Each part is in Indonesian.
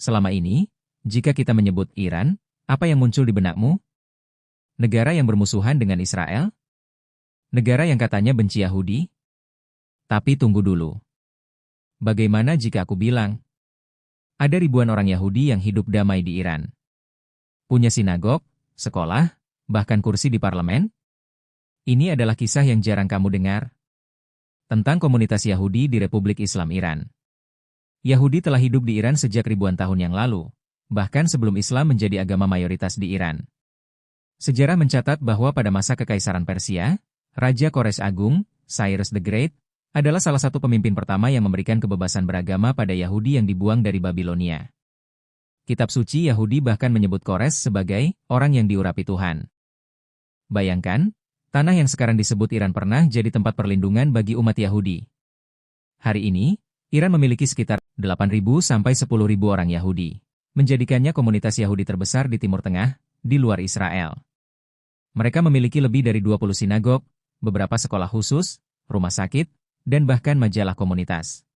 Selama ini, jika kita menyebut Iran, apa yang muncul di benakmu? Negara yang bermusuhan dengan Israel? Negara yang katanya benci Yahudi? Tapi tunggu dulu. Bagaimana jika aku bilang, ada ribuan orang Yahudi yang hidup damai di Iran? Punya sinagog, sekolah, bahkan kursi di parlemen? Ini adalah kisah yang jarang kamu dengar. Tentang komunitas Yahudi di Republik Islam Iran. Yahudi telah hidup di Iran sejak ribuan tahun yang lalu, bahkan sebelum Islam menjadi agama mayoritas di Iran. Sejarah mencatat bahwa pada masa Kekaisaran Persia, Raja Kores Agung, Cyrus the Great, adalah salah satu pemimpin pertama yang memberikan kebebasan beragama pada Yahudi yang dibuang dari Babilonia. Kitab suci Yahudi bahkan menyebut Kores sebagai orang yang diurapi Tuhan. Bayangkan, tanah yang sekarang disebut Iran pernah jadi tempat perlindungan bagi umat Yahudi. Hari ini, Iran memiliki sekitar 8.000 sampai 10.000 orang Yahudi, menjadikannya komunitas Yahudi terbesar di Timur Tengah, di luar Israel. Mereka memiliki lebih dari 20 sinagog, beberapa sekolah khusus, rumah sakit, dan bahkan majalah komunitas.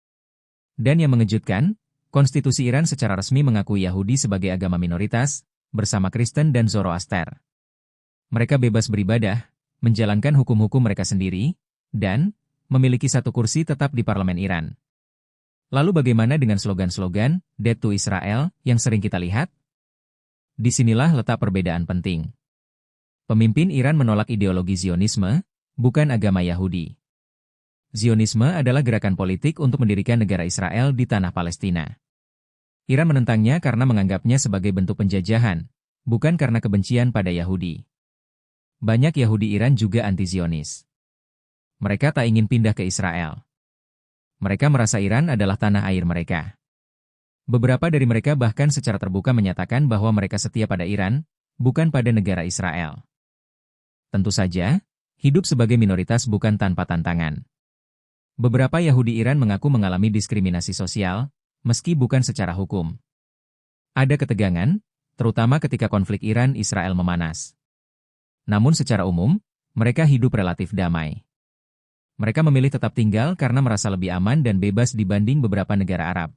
Dan yang mengejutkan, konstitusi Iran secara resmi mengakui Yahudi sebagai agama minoritas, bersama Kristen dan Zoroaster. Mereka bebas beribadah, menjalankan hukum-hukum mereka sendiri, dan memiliki satu kursi tetap di parlemen Iran. Lalu bagaimana dengan slogan-slogan "Death to Israel" yang sering kita lihat? Disinilah letak perbedaan penting. Pemimpin Iran menolak ideologi Zionisme, bukan agama Yahudi. Zionisme adalah gerakan politik untuk mendirikan negara Israel di tanah Palestina. Iran menentangnya karena menganggapnya sebagai bentuk penjajahan, bukan karena kebencian pada Yahudi. Banyak Yahudi Iran juga anti-Zionis. Mereka tak ingin pindah ke Israel. Mereka merasa Iran adalah tanah air mereka. Beberapa dari mereka bahkan secara terbuka menyatakan bahwa mereka setia pada Iran, bukan pada negara Israel. Tentu saja, hidup sebagai minoritas bukan tanpa tantangan. Beberapa Yahudi Iran mengaku mengalami diskriminasi sosial, meski bukan secara hukum. Ada ketegangan, terutama ketika konflik Iran-Israel memanas. Namun secara umum, mereka hidup relatif damai. Mereka memilih tetap tinggal karena merasa lebih aman dan bebas dibanding beberapa negara Arab.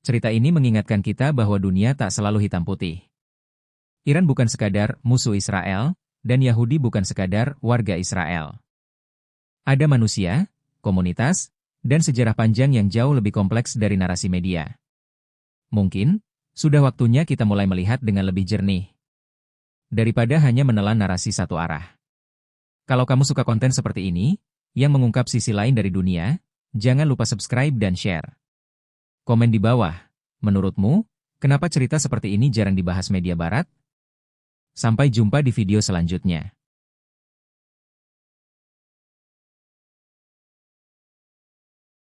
Cerita ini mengingatkan kita bahwa dunia tak selalu hitam putih. Iran bukan sekadar musuh Israel, dan Yahudi bukan sekadar warga Israel. Ada manusia, komunitas, dan sejarah panjang yang jauh lebih kompleks dari narasi media. Mungkin, sudah waktunya kita mulai melihat dengan lebih jernih, daripada hanya menelan narasi satu arah. Kalau kamu suka konten seperti ini, yang mengungkap sisi lain dari dunia, jangan lupa subscribe dan share. Komen di bawah, menurutmu, kenapa cerita seperti ini jarang dibahas media barat? Sampai jumpa di video selanjutnya.